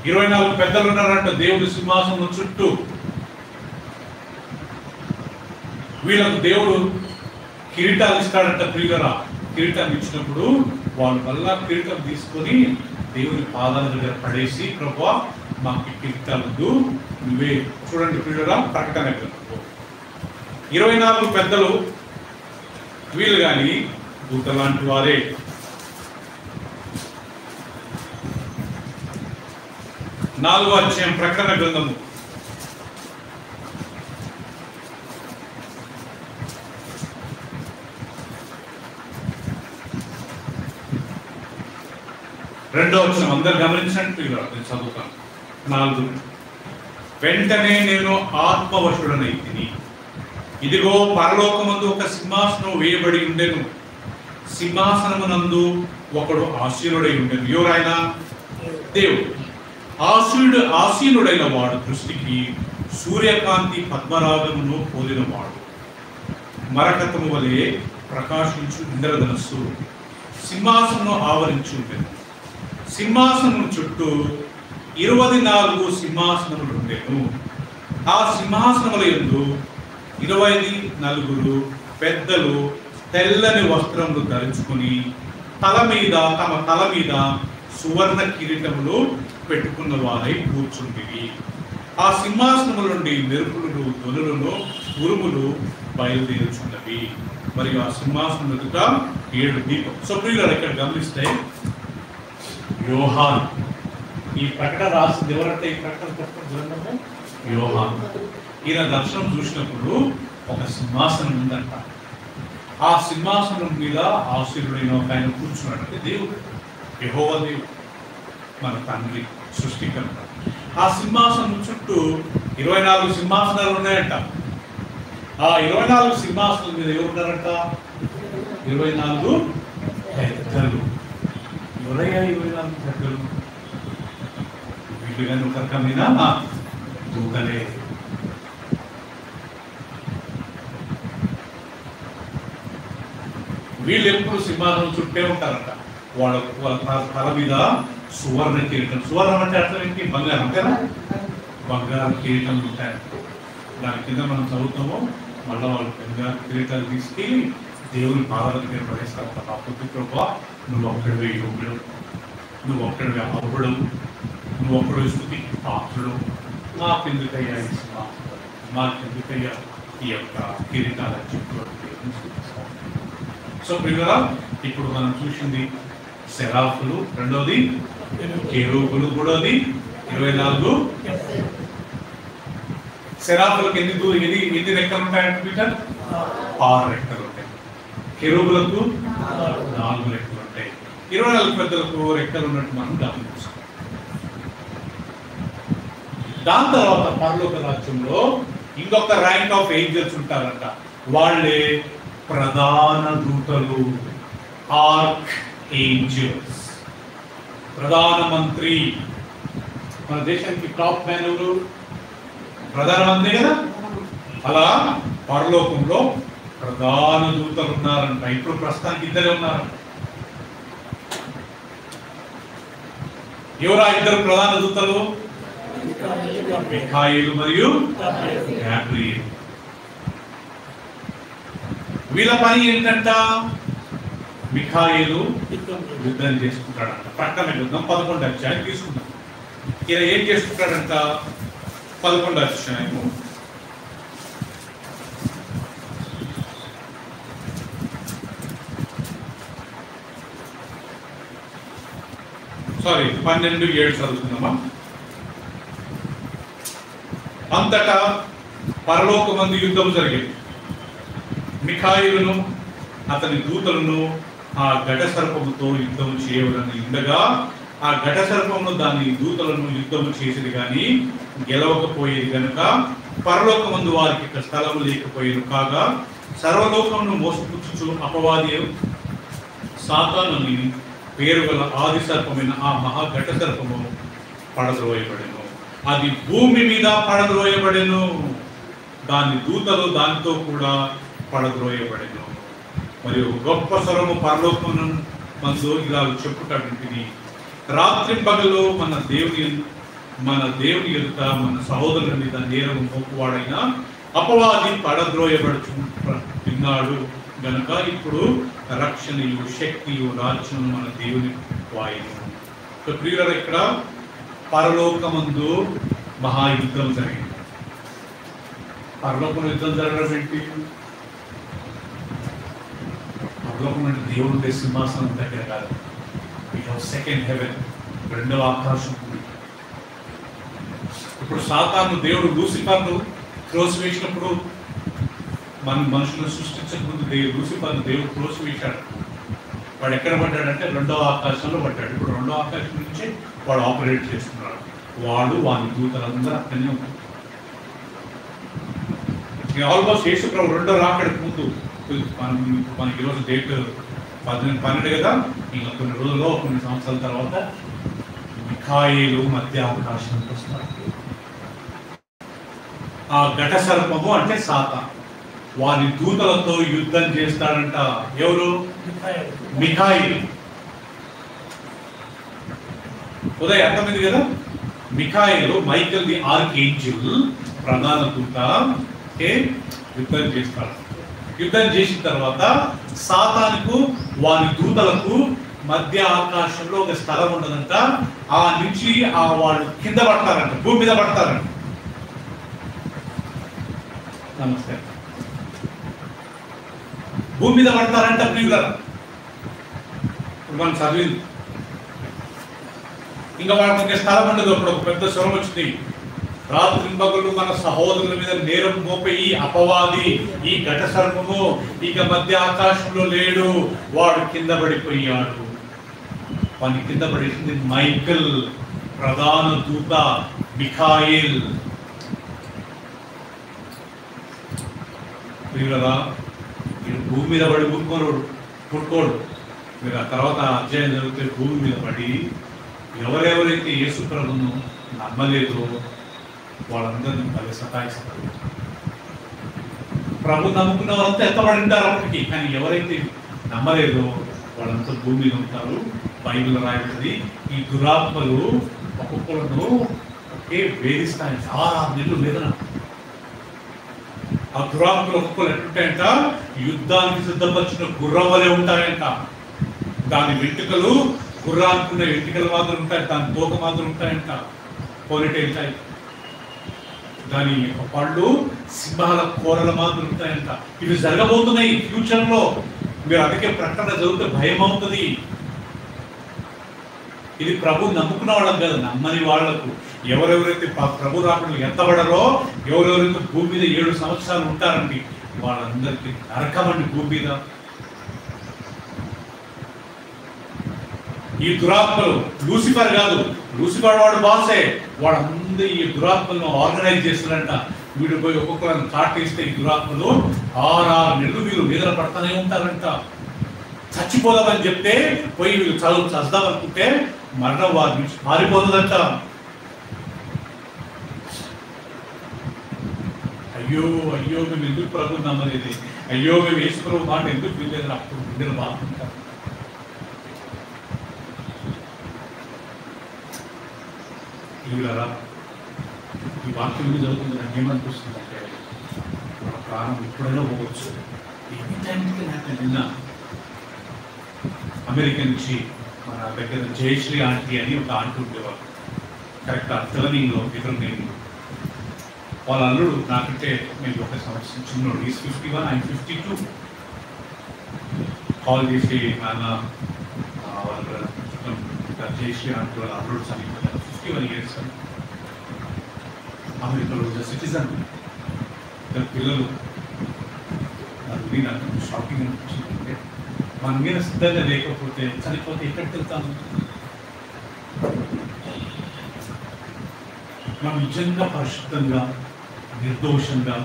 24 పెద్దలు ఉన్నారంట దేవుడు సింహాసనం చుట్టూ. వీళ్ళకు దేవుడు కిరీటాలు ఇస్తాడంట. ప్రియులరా, కిరీటం ఇచ్చినప్పుడు వాళ్ళు మళ్ళా కిరీటం తీసుకొని దేవుని పాదాల దగ్గర పడేసి, ప్రభువా మాకు కిరీటాలు వద్దు, నువ్వే. చూడండి ప్రియులరా, ప్రకటన 24 పెద్దలు వీళ్ళు కానీ దూత లాంటి వారే. నాలుగో అధ్యాయం ప్రకటన గ్రంథము 2వ వచనం అందరు గమనించండి, నేను చదువుతాను. 4 వెంటనే నేను ఆత్మవశుడనైతిని, ఇదిగో పరలోకమందు ఒక సింహాసనం వేయబడి ఉండెను, సింహాసనమునందు ఒకడు ఆసీనుడై ఉండెను. ఎవరాయన? దేవుడు. ఆసీనుడైన వాడు దృష్టికి సూర్యకాంతి పద్మరాగమును పోలినవాడు, మరకతము వలె ప్రకాశించు ఇంద్రధనస్సు సింహాసనం ఆవరించి ఉండెను. సింహాసనం చుట్టూ 24 సింహాసనములు ఉండెను. ఆ సింహాసనముల యందు 24 పెద్దలు తెల్లని వస్త్రములు ధరించుకొని తమ తల మీద సువర్ణ కిరీటములు పెట్టుకున్న వారై కూర్చుంటివి. ఆ సింహాసనముల నుండి మెరుపులను, ధ్వనులను, ఉరుములు బయలుదేరుచున్నవి. మరియు ఆ సింహాసనం ఎదుట 7 దీపం. సో ప్రియులారా, ఇక్కడ గమనిస్తే యోహాను ఈ ప్రకటన రాసింది ఎవరంటే, ఈ ప్రకటన గ్రంథము యోహాను. ఈయన దర్శనం చూసినప్పుడు ఒక సింహాసనం ఉందంట. ఆ సింహాసనం మీద ఆశీర్వుడైన ఒక ఆయన కూర్చున్నాడు. అంటే దేవుడు, యెహోవా దేవుడు, మన తండ్రి, సృష్టికర్త. ఆ సింహాసనం చుట్టూ 24 సింహాసనాలు ఉన్నాయంట. ఆ 24 సింహాసనం మీద ఎవరు ఉన్నారంట? 24 పెద్దలు. ఎవరయ్యా 24 పెద్దలు? వీళ్ళు కానీ ఒక రకమైన దూతలే. వీళ్ళు ఎప్పుడు సింహాసనం చుట్టే ఉంటారంట. వాళ్ళ తల మీద సువర్ణ కిరీటం. సువర్ణం అంటే అర్థం ఏంటి? బంగారం కదా. బంగారు కిరీటం ఉంటాయి. దాని కింద మనం చదువుతాము, మళ్ళీ వాళ్ళు బంగారు కిరీటాలు తీసుకెళ్ళి దేవుని పాదాల దగ్గర పడేస్తారు. కాకపోతే ప్రభా, నువ్వు ఒక్కడివే యోగుడు, నువ్వు ఒక్కడివే అర్హుడు, నువ్వు ఒక్కడు స్తుతి పాత్రుడు, మాకెందుకయ్యా ఈ సింహాసనం, మాకెందుకయ్యా ఈ యొక్క కిరీటాల చుట్టూ. సో ప్రియులారా, ఇప్పుడు మనం చూసింది సెరాఫులు, రెండోది కెరూబులు, మూడోది 24 సెరాఫులకు ఎన్ని రెక్కలు ఉంటాయంటే పీటర్? 6 రెక్కలు ఉంటాయి. కెరూబులకు 4 రెక్కలు ఉంటాయి. 24 పెద్దలకు రెక్కలు ఉన్నట్టు మనం గమనించాం. దాని తర్వాత పరలోక రాజ్యంలో ఇంకొక ర్యాంక్ ఆఫ్ ఏంజల్స్ ఉంటారంట. వాళ్ళే ప్రధాన దూతలు, ఆర్క్ ఏంజల్స్. ప్రధానమంత్రి, మన దేశానికి టాప్ మ్యాన్ ఎవరు? ప్రధానమంత్రి కదా. అలా పరలోకంలో ప్రధాన దూతలు ఉన్నారంట. ఇప్పుడు ప్రస్తుతానికి 2 ఉన్నారంట. ఎవరా 2 ప్రధాన దూతలు? మిఖాయేలు మరియు గాబ్రియేలు. వీళ్ళ పని ఏంటంట? మిఖాయేలు యుద్ధం చేసుకుంటాడంట. ప్రకటన గ్రంథం 11వ అధ్యాయం తీసుకుంటాం. ఈయన ఏం చేసుకుంటాడంట? 11వ అధ్యాయము 12:7 చదువుకుందామా. అంతటా పరలోకమందు యుద్ధం జరిగింది. మిఖాయిలును అతని దూతలను ఆ ఘట సర్పముతో యుద్ధం చేయవలని ఉండగా ఆ ఘట సర్పమును దాని దూతలను యుద్ధము చేసేది కానీ గెలవకపోయేది కనుక పరలోకమందు వారికి ఇక స్థలము లేకపోయేది కాగా సర్వలోకమును మోసపుచ్చుచు అపవాది సాతానుని పేరు గల ఆది సర్పమైన ఆ మహా ఘట సర్పము పడద్రోయబడెను. అది భూమి మీద పడద్రోయబడెను. దాని దూతలు దానితో కూడా పడద్రోయబడెను. మరియు గొప్ప స్వరము పరలోకమును మందు ఇలా చెప్పుటంటిది, రాత్రి పగలు మన దేవుని ఎదుట మన సహోదరుల మీద నేరము మోపువాడైన అపవాది పడద్రోయబడుచున్నాడు గనుక ఇప్పుడు రక్షణయు శక్తియు రాజ్యం మన దేవుని వాయును. ప్రియులారా, ఇక్కడ పరలోకమందు మహాయుద్ధం జరిగింది. పరలోకం యుద్ధం జరగడం ఏంటి? పరలోకం అంటే దేవుడి సింహాసనం దగ్గర కాదు. వీ హావ్ సెకండ్ హెవెన్, రెండవ ఆకాశం. ఇప్పుడు సాతాను దేవుడు లూసిఫర్ను త్రోసివేసినప్పుడు మనుషులను సృష్టించకముందు లూసిఫర్ను దేవుడు త్రోసివేశాడు. వాడు ఎక్కడ పడ్డాడంటే రెండవ ఆకాశంలో పడ్డాడు. ఇప్పుడు రెండవ ఆకాశం నుంచి వాడు ఆపరేట్ చేస్తున్నాడు. వాడు వాని దూతలందరూ అక్కడనే ఉంటారు. ఆల్మోస్ట్ యేసుప్రభు రెండో రాకడికి ముందు మనకి ఈరోజు డేట్ 12 కదా, ఇంకా కొన్ని రోజుల్లో కొన్ని సంవత్సరాల తర్వాత మిఖాయిలు మధ్య ఆకాశానికి వస్తారు. ఆ ఘట సర్పము అంటే సాతాను వారి దూతలతో యుద్ధం చేస్తాడంట. ఎవరు? మిఖాయిలు. ఉదయం అర్థమైంది కదా. మిఖాయిలు మైకేల్ ది ఆర్కేంజిల్ ప్రధాన దూత యుద్ధం చేస్తాడు. యుద్ధం చేసిన తర్వాత సాతానుకు వారి దూతలకు మధ్య ఆకాశంలో ఒక స్థలం ఉండదంట. ఆ నుంచి వాళ్ళు కింద పడతారంట, భూమి మీద పడతారంట. నమస్తే. భూమి మీద పడతారంట ప్రియులారా. ఇప్పుడు మనం చదివింది ఇంకా వాళ్ళకి స్థలం ఉండదు. అప్పుడు ఒక పెద్ద స్వరం వచ్చింది, రాత్రి పగలు మన సహోదరుల మీద నేరం మోపే ఈ అపవాది, ఈ ఘట సర్పము ఇక మధ్య ఆకాశంలో లేడు, వాడు కింద పడిపోయాడు. వాడిని కింద పడేసింది మైకేల్, ప్రధాన దూత మిఖాయిల్. ప్రియులారా, మీరు భూమి మీద పడి పుట్టుకోడు. మీరు ఆ తర్వాత అధ్యాయం జరిగితే భూమి మీద పడి ఎవరెవరైతే యేసు ప్రభువును నమ్మలేదో వాళ్ళందరినీ మళ్ళీ సతాయిస్తారు. ప్రభు నమ్ముకున్న వాళ్ళంతా ఎత్తబడి ఉంటారు అప్పటికి. కానీ ఎవరైతే నమ్మలేదో వాళ్ళంతా భూమి మీద ఉంటారు. బైబిల్ రాయబడింది, ఈ దురాత్మలు ఒక్కొక్కలను ఒకే వేధిస్తాయి. 6 నెలలు వేదన. ఆ దురాత్మలు ఒక్కొక్కరు ఎట్లుంటాయంట, యుద్ధానికి సిద్ధపరిచిన గుర్రం వలె ఉంటాయంట. దాని వెంట్రుకలు గుర్రానుకున్న వెంట్రుకలు మాత్రం ఉంటాయి, దాని తోక మాత్రం ఉంటాయంట, పోలిటేంటాయి. దాని పళ్ళు సింహాల కూరల మాత్రం ఉంటాయంట. ఇవి జరగబోతున్నాయి ఫ్యూచర్ లో. మీరు అందుకే ప్రకటన చదివితే భయం అవుతుంది. ఇది ప్రభు నమ్ముకున్న వాళ్ళకు కాదు, నమ్మని వాళ్లకు. ఎవరెవరైతే ప్రభు రాకడలు ఎత్తబడరో, ఎవరెవరైతే భూమి మీద 7 సంవత్సరాలు ఉంటారండి, వాళ్ళందరికీ నరకమండి భూమి మీద. ఈ దురాత్మలు లూసిఫర్ కాదు, లూసిఫర్ వాడు బాసే. వాడందరూ ఈ దురాత్మలను ఆర్గనైజ్ చేస్తారంట. వీడు పోయి ఒక్కొక్కరిని కాటేస్తే ఈ దురాత్మలు 6 నెలలు వీళ్ళు వేదన పడతానే ఉంటారంట. చచ్చిపోదామని చెప్తే పోయి వీళ్ళు చస్తాం అనుకుంటే మరణం వారి నుంచి మారిపోతుందంట. అయ్యో అయ్యో మేము ఎందుకు ప్రభు నమ్మలేదు, అయ్యో మేము యేసు ప్రభు మాట ఎందుకు వినలేదు, అప్పుడు గుండెలు బాగుంటారు. ఇలారా ఈ వాక్యం మీద చదువుతుంది నాకు ఏమనిపిస్తుంది అంటే, మన ప్రాణం ఎప్పుడైనా పోవచ్చు. ఎన్ని టైంకి నాకు నిన్న అమెరికా నుంచి మన దగ్గర జయశ్రీ ఆంటీ అని ఒక ఆంటీ ఉండేవాళ్ళు, కరెక్ట్ తెలంగాణలో నేను. వాళ్ళ అల్లుడు నాకంటే నేను 1 సంవత్సరం చిన్నోడు. ఈజ్ 51, ఆయన 52. కాల్ చేసి నాన్న వాళ్ళ జయశ్రీ అంటూ అల్లుడు చనిపోయారు 51 years అమెరికాలో సిటిజన్. ఇద్దరు పిల్లలు. అది నాకు షాకింగ్ అనిపించింది. మన మీద సిద్ధంగా లేకపోతే చనిపోతే ఎక్కడికి వెళ్తాము? మనం నిజంగా పరిశుద్ధంగా నిర్దోషంగా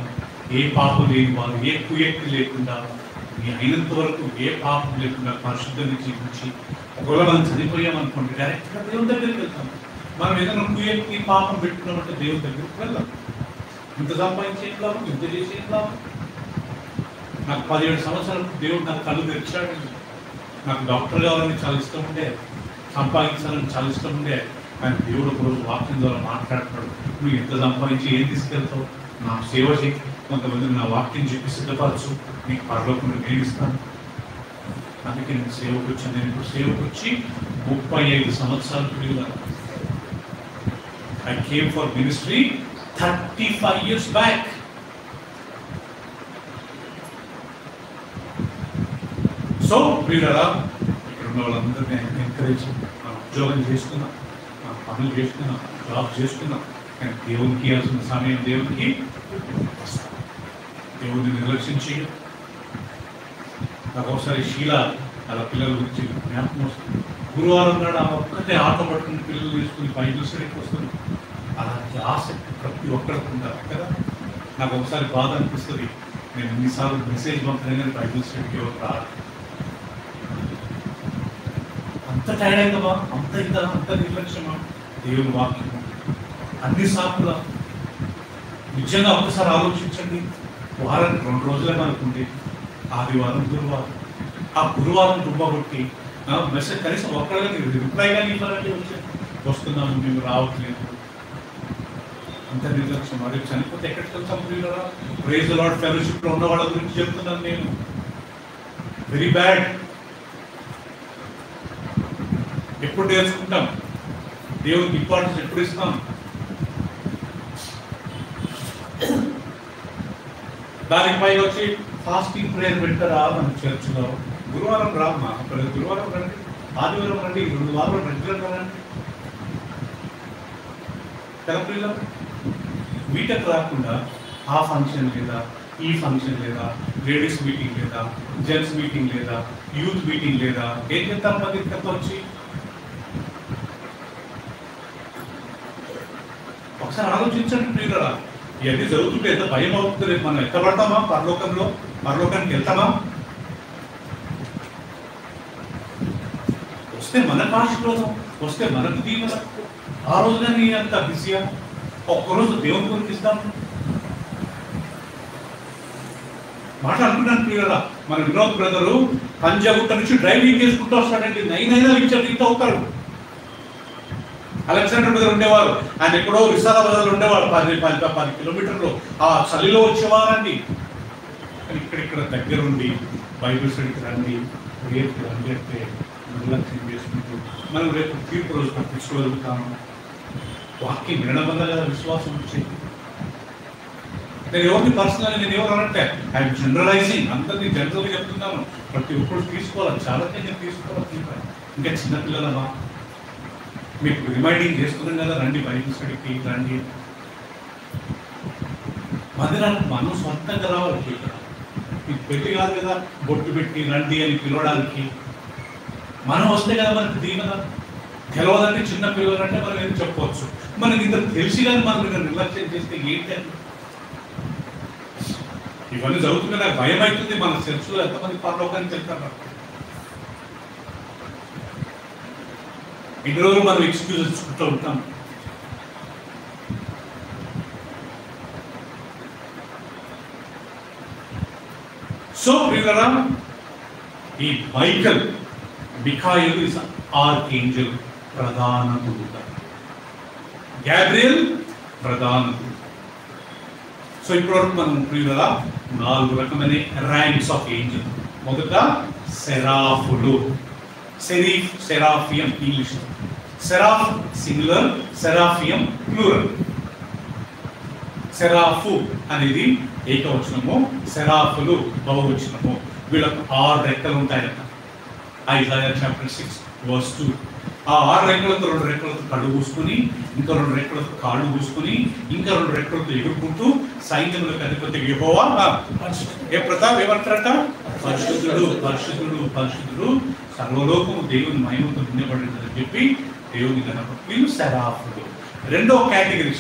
ఏ పాపం లేని వారు, ఏ కుయక్తి లేకుండా, మీ అయినంత వరకు ఏ పాపం లేకుండా పరిశుద్ధంగా జీవించి ఒకవేళ మనం చనిపోయామనుకోండి డైరెక్ట్గా దేవుని దగ్గరికి వెళ్తాం. మనం ఏదైనా కుయక్తి పాపం పెట్టుకున్నామంటే దేవుని దగ్గరికి వెళ్దాం. ఇంత సంపాదించి ఏం లాభం, ఇంత చేసి ఏం లాభం? నాకు 17 సంవత్సరాలకు దేవుడు నాకు కళ్ళు తెరిచాడు. నాకు డాక్టర్ కావాలని చాలా ఇష్టం ఉండే, సంపాదించాలని చాలా ఇష్టం ఉండే. కానీ దేవుడు ఒకరోజు వాక్యం ద్వారా మాట్లాడుతున్నాడు, నువ్వు ఎంత సంపాదించి ఏం తీసుకెళ్తావు, నా సేవ చేయి, కొంతమందికి నా వాక్యం చెప్పి సిద్ధపరచు, నీకు పరలోకం నేను ఇస్తాను. అందుకే నేను సేవకు వచ్చాను. నేను ఇప్పుడు సేవకు వచ్చి 35 సంవత్సరాలు తిరిగాను. I came for ministry 35 years back. So వీళ్ళరా ఇక్కడ ఉన్న వాళ్ళందరినీ ఎంకరేజ్, ఉద్యోగం చేసుకున్నాం, పనులు చేసుకున్నాం, జాబ్ చేసుకున్నాం. కానీ దేవునికి ఇవ్వాల్సిన సమయం దేవునికి దేవుడిని నిర్లక్ష్యించి నాకు ఒకసారి శీల అలా పిల్లల గురించి జ్ఞాపకం వస్తుంది. గురువారం నాడు ఆ ఒక్కటే ఆట పట్టుకుని పిల్లలు తీసుకుని బైబిల్ స్టడీకి వస్తుంది. అలాంటి ఆసక్తి ప్రతి ఒక్కరికి ఉంటారు కదా. నాకు ఒకసారి బాధ అనిపిస్తుంది, నేను ఎన్నిసార్లు మెసేజ్ పంపిన బైబిల్ స్టడీకి ఎవరు రాదు. అంత టైర్డ్ అయిందమ్మా, అంత నిర్లక్ష్యమా దేవుని వాక్యము అన్ని సార్లు. నిజంగా ఒకసారి ఆలోచించండి, వారానికి 2 రోజులే అనుకుంటే ఆదివారం గురువారం, ఆ గురువారం దుబ్బగొట్టి మెసేజ్ కనీసం ఒక్కడికి రిప్లై కానీ ఇవ్వాలంటే వస్తున్నాము మేము రావట్లేదు. అంత నిర్లక్ష్యం. మరి చనిపోతే ఎక్కడికి వెళ్తాం? ప్రైజ్ ది లార్డ్ ఫెలోషిప్లో ఉన్న వాళ్ళ గురించి చెప్తున్నాను నేను. Very bad. ఎప్పుడు నేర్చుకుంటాం? దేవునికి ఇంపార్టెన్స్ ఎప్పుడు ఇస్తాం? దానికి పైన వచ్చి ఫాస్టింగ్ ప్రేయర్ పెట్టరా మన చర్చ్లో? గురువారం రామ్మా, గురువారం రండి, ఆదివారం రండి, 2 వారాలు రెగ్యులర్గా రండి కదా. వీటకు రాకుండా ఆ ఫంక్షన్ లేదా, ఈ ఫంక్షన్ లేదా, లేడీస్ మీటింగ్ లేదా, జెంట్స్ మీటింగ్ లేదా, యూత్ మీటింగ్ లేదా, ఏం చెప్తారు? మరి ఇక్కడ వచ్చి ఒకసారి ఆలోచించండి ప్రియులరా. ఇవన్నీ జరుగుతుంటే ఎంత భయం అవుతుంది. రేపు మనం ఎత్తబడతామా? పరలోకానికి వెళ్తామా? వస్తే మనకు ఆశీర్వాదం, వస్తే మనకు దీవెన. ఆ రోజున నీ అంత బిజీగా ఒక్కరోజు దేవుని గురించి ఇస్తాం. మాట్లాడుకున్నాను ప్రియులరా. మన వినోద్ బ్రదరు పంజాగుట్ట నుంచి డ్రైవింగ్ చేసుకుంటూ వస్తాడండి. 9 ఇంత అవుతాడు. అలెగ్జాండర్ బ్రదర్ ఉండేవారు, ఆయన ఎక్కడో విశాలాబాద్లో ఉండేవాడు. 10 కిలోమీటర్లు ఆ చలిలో వచ్చేవారండి. ఇక్కడ దగ్గరుండి బైబిల్ స్టడీకి రండి, రేపు రండి అంటే నిర్లక్ష్యం చేసుకుంటూ మనం రేపు తీర్పు రోజు తప్పించుకోగలుగుతాము. వాక్యం వినడం వల్ల కదా విశ్వాసం వచ్చేది. నేను ఎవరిని పర్సనల్, నేను ఎవరు అనంటే ఐఎమ్ జనరలైజింగ్, అందరినీ జనరల్గా చెప్తున్నాను. ప్రతి ఒక్కరు తీసుకోవాలి, చాలా నేను తీసుకోవాలి. ఇంకా చిన్నపిల్లలమా, మీకు రిమైండింగ్ చేస్తున్నాం కదా, రండి బైబిల్ స్టడీకి రండి. మందిరానికి మనం సొంతంగా రావాలి. మీకు పెళ్లి కాదు కదా బొట్టు పెట్టి రండి అని పిలవడానికి. మనం వస్తే కదా మనకి దీవెన. తెలవదంటే చిన్న పిల్లలంటే మనం ఏం చెప్పవచ్చు. మనకి ఇంత తెలిసి కానీ మనం నిర్లక్ష్యం చేస్తే ఏంటి అని ఇవన్నీ జరుగుతుంటే నాకు భయం అవుతుంది. మన చర్చలో ఎంతమంది పరలోకానికి వెళ్తారు? ఇన్ని రోజులు మనం ఎక్స్క్యూజ్ ఇచ్చుకుంటూ ఉంటాం. సో ప్రియులారా, ఈ మిఖాయేలు ఇస్ ఆర్కేంజల్, ప్రధాన దూత. గ్యాబ్రియల్ ప్రధాన దూత. సో ఇప్పటివరకు మనం ప్రియులారా 4 రకమైన ర్యాంక్స్ ఆఫ్ ఏంజల్. మొదట సెరాఫులు, seraphim English. Seraph singular, seraphim plural. Seraph అనేది ఏకవచనము, సెరాఫులు బహువచనము. వీళ్ళకు 6 రెక్కలు ఉంటాయట. Isaiah chapter 6 verse 2. ఆ 6 రెక్కలతో 2 రెక్కలతో కళ్ళు పూసుకుని, ఇంకా 2 రెక్కలతో కాళ్ళు పూసుకుని, ఇంకా 2 రెక్కలతో ఎగురుకుంటూ సైన్యములకు అధిపతి యెహోవా ఏ ప్రతాప్ ఏమంటారట? పరిశుద్ధుడు పరిశుద్ధుడు పరిశుద్ధుడు, సర్వలోకము దేవుని మహిమతో నిండబడిందని చెప్పి దేవుని కనుక వీళ్ళు సెరాఫులు. రెండో కేటగిరీ